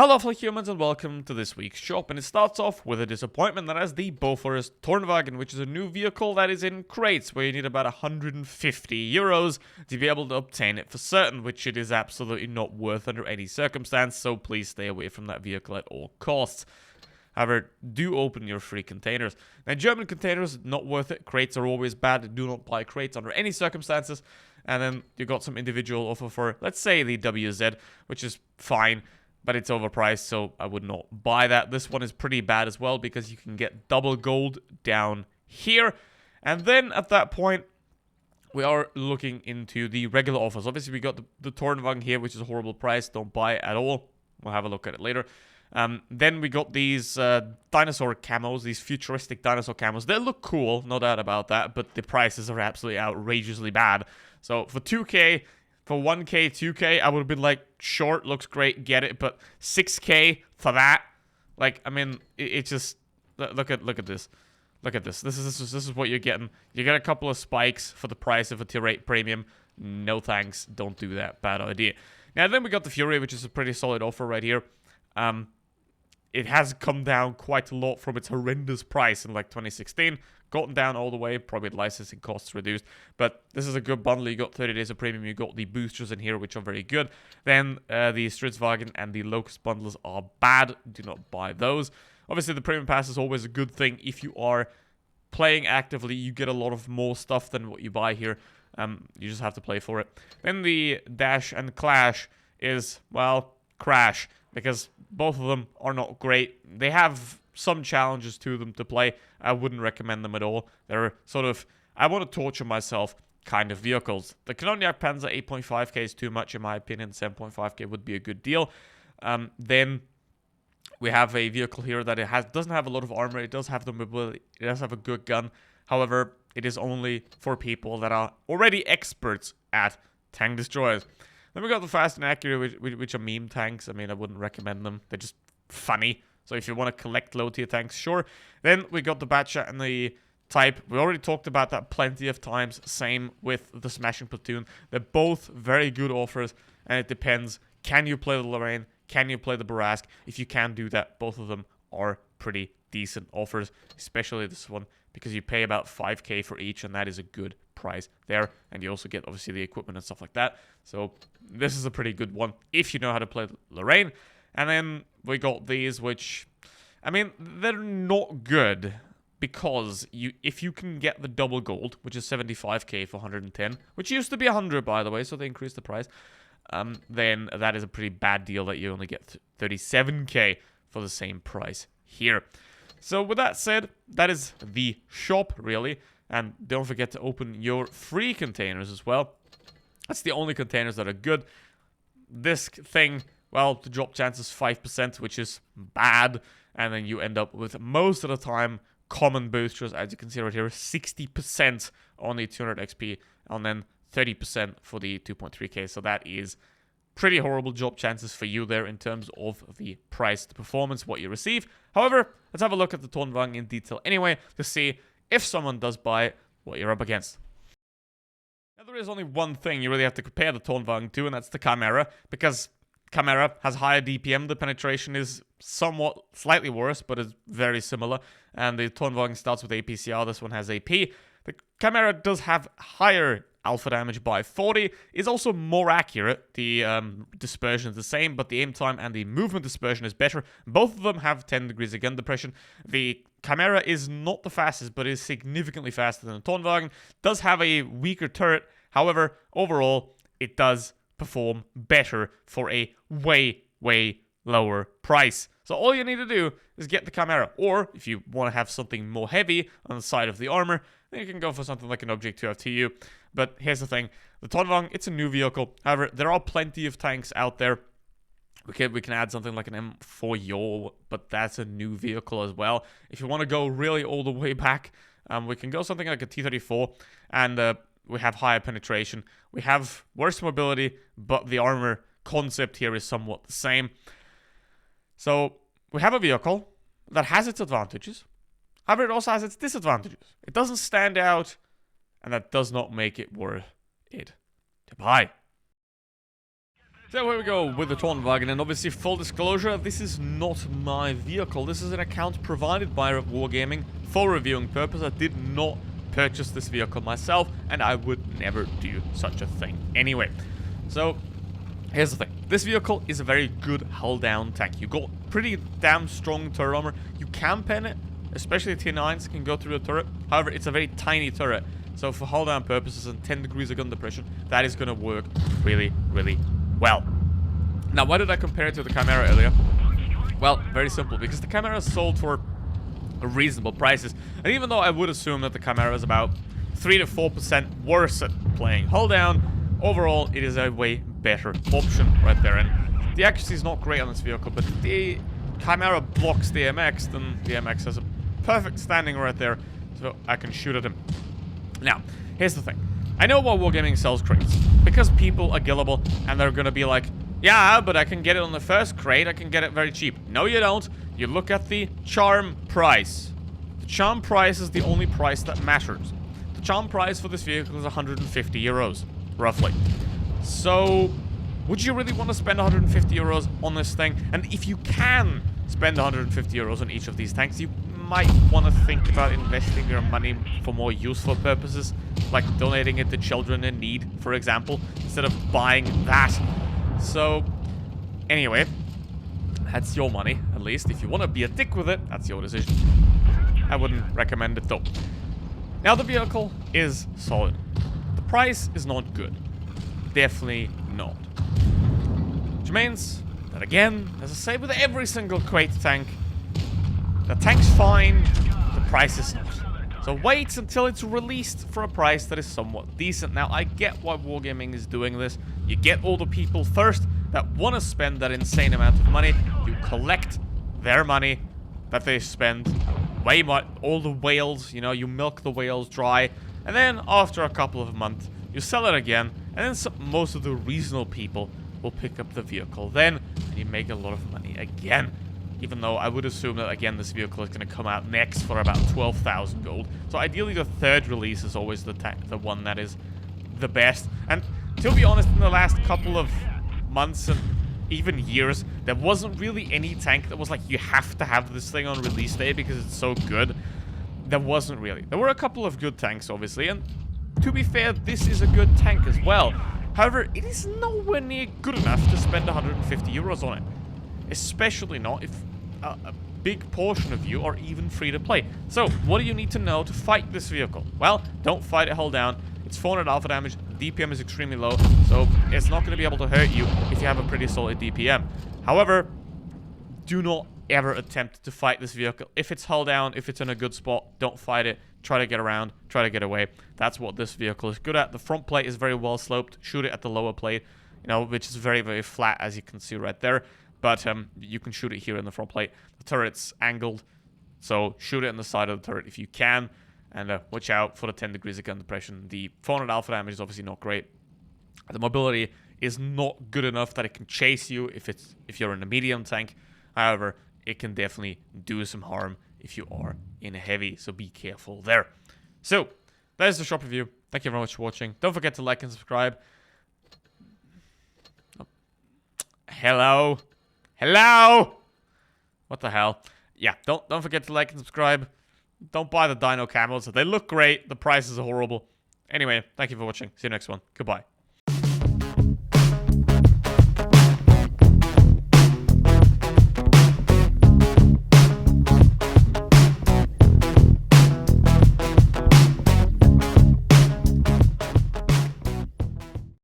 Hello fellow humans and welcome to this week's shop, and it starts off with a disappointment that has the Bofors Tornvagn, which is a new vehicle that is in crates where you need about 150 euros to be able to obtain it for certain, which it is absolutely not worth under any circumstance, so please stay away from that vehicle at all costs. However, do open your free containers. Now, German containers, not worth it. Crates are always bad. Do not buy crates under any circumstances. And then you got some individual offer for, let's say, the WZ, which is fine, but it's overpriced, so I would not buy that. This one is pretty bad as well because you can get double gold down here. And then at that point, we are looking into the regular offers. Obviously, we got the Tornvagn here, which is a horrible price. Don't buy it at all. We'll have a look at it later. Then we got these dinosaur camos, these futuristic dinosaur camos. They look cool, no doubt about that, but the prices are absolutely outrageously bad. So for 2k, for 1k, 2k, I would have been like, sure, looks great, get it, but 6k for that, like, I mean, it just, look at this. Look at this. This is what you're getting. You get a couple of spikes for the price of a tier 8 premium. No thanks, don't do that, bad idea. Now then we got the Fury, which is a pretty solid offer right here. It has come down quite a lot from its horrendous price in like 2016. Gotten down all the way, probably the licensing costs reduced. But this is a good bundle. You got 30 days of premium. You got the boosters in here, which are very good. Then the Stridswagen and the Locust bundles are bad. Do not buy those. Obviously, the premium pass is always a good thing. If you are playing actively, you get a lot of more stuff than what you buy here. You just have to play for it. Then the Dash and Clash is, well, Crash, because both of them are not great. They have some challenges to them to play. I wouldn't recommend them at all. They're sort of, I want to torture myself kind of vehicles. The Canoniac Panzer 8.5k is too much in my opinion. 7.5k would be a good deal. Then we have a vehicle here that doesn't have a lot of armor. It does have the mobility. It does have a good gun. However, it is only for people that are already experts at tank destroyers. Then we got the Fast and Accurate, which are meme tanks. I mean, I wouldn't recommend them. They're just funny. So if you want to collect low-tier tanks, sure. Then we got the Batcha and the Type. We already talked about that plenty of times. Same with the Smashing Platoon. They're both very good offers, and it depends. Can you play the Lorraine? Can you play the Barask? If you can do that, both of them are pretty decent offers, especially this one, because you pay about 5k for each, and that is a good price there. And you also get, obviously, the equipment and stuff like that. So this is a pretty good one if you know how to play Lorraine. And then we got these, which, I mean, they're not good because if you can get the double gold, which is 75k for 110, which used to be 100, by the way, so they increased the price, then that is a pretty bad deal that you only get 37k for the same price here. So with that said, that is the shop, really. And don't forget to open your free containers as well. That's the only containers that are good. This thing, well, the drop chance is 5%, which is bad. And then you end up with, most of the time, common boosters. As you can see right here, 60% on the 200 XP. And then 30% for the 2.3k. So that is pretty horrible drop chances for you there in terms of the price, the performance, what you receive. However, let's have a look at the Tornvagn in detail anyway to see if someone does buy it, what you're up against. Now, there is only one thing you really have to compare the Tornvagn to, and that's the Chimera, because Chimera has higher DPM, the penetration is somewhat slightly worse, but it's very similar, and the Tornvagn starts with APCR, this one has AP. The Chimera does have higher alpha damage by 40, is also more accurate. The dispersion is the same, but the aim time and the movement dispersion is better. Both of them have 10 degrees of gun depression. The Chimera is not the fastest, but is significantly faster than the Tornvagn. Does have a weaker turret. However, overall, it does perform better for a way, way lower price. So all you need to do is get the Chimera. Or, if you want to have something more heavy on the side of the armor, then you can go for something like an Object 2 FTU. But here's the thing. The Tornvagn, it's a new vehicle. However, there are plenty of tanks out there. We can add something like an M4 Yo, but that's a new vehicle as well. If you want to go really all the way back, we can go something like a T-34, and we have higher penetration. We have worse mobility, but the armor concept here is somewhat the same. So we have a vehicle that has its advantages. However, it also has its disadvantages. It doesn't stand out, and that does not make it worth it to buy. So here we go with the Tornvagn, and obviously full disclosure, this is not my vehicle. This is an account provided by Wargaming for reviewing purpose. I did not purchase this vehicle myself, and I would never do such a thing anyway. So here's the thing. This vehicle is a very good hull down tank. You got pretty damn strong turret armor. You can pen it, especially T9s can go through the turret. However, it's a very tiny turret. So for hull down purposes and 10 degrees of gun depression, that is going to work really, really well. Now, why did I compare it to the Chimera earlier? Well, very simple, because the Chimera is sold for reasonable prices. And even though I would assume that the Chimera is about 3 to 4% worse at playing hull down, overall, it is a way better option right there. And the accuracy is not great on this vehicle, but the Chimera blocks the MX, then the MX has a perfect standing right there, so I can shoot at him. Now, here's the thing. I know why Wargaming sells crates. Because people are gullible, and they're gonna be like, yeah, but I can get it on the first crate, I can get it very cheap. No, you don't. You look at the charm price. The charm price is the only price that matters. The charm price for this vehicle is 150 euros, roughly. So, would you really want to spend 150 euros on this thing? And if you can spend 150 euros on each of these tanks, you might want to think about investing your money for more useful purposes, like donating it to children in need, for example, instead of buying that. So, anyway, that's your money, at least. If you want to be a dick with it, that's your decision. I wouldn't recommend it, though. Now, the vehicle is solid. The price is not good. Definitely not. Which means that, again, as I say with every single crate tank, the tank's fine, the price is not. So wait until it's released for a price that is somewhat decent. Now, I get why Wargaming is doing this. You get all the people first that want to spend that insane amount of money. You collect their money that they spend way more. All the whales, you know, you milk the whales dry. And then after a couple of months, you sell it again. And then most of the reasonable people will pick up the vehicle then. And you make a lot of money again. Even though I would assume that, again, this vehicle is going to come out next for about 12,000 gold. So ideally, the third release is always the one that is the best. And to be honest, in the last couple of months and even years, there wasn't really any tank that was like, you have to have this thing on release day because it's so good. There wasn't really. There were a couple of good tanks, obviously. And to be fair, this is a good tank as well. However, it is nowhere near good enough to spend 150 euros on it. Especially not if a big portion of you are even free to play. So, what do you need to know to fight this vehicle? Well, don't fight it hull down. It's 400 alpha damage, DPM is extremely low, so it's not going to be able to hurt you if you have a pretty solid DPM. However, do not ever attempt to fight this vehicle. If it's hull down, if it's in a good spot, don't fight it. Try to get around, try to get away. That's what this vehicle is good at. The front plate is very well sloped. Shoot it at the lower plate, you know, which is very, very flat, as you can see right there. But you can shoot it here in the front plate. The turret's angled, so shoot it in the side of the turret if you can. And watch out for the 10 degrees of gun depression. The 400 alpha damage is obviously not great. The mobility is not good enough that it can chase you if you're in a medium tank. However, it can definitely do some harm if you are in a heavy, so be careful there. So, that is the shop review. Thank you very much for watching. Don't forget to like and subscribe. Oh. Hello? Hello? What the hell? Yeah, don't forget to like and subscribe. Don't buy the dino camos. They look great. The prices are horrible. Anyway, thank you for watching. See you next one. Goodbye.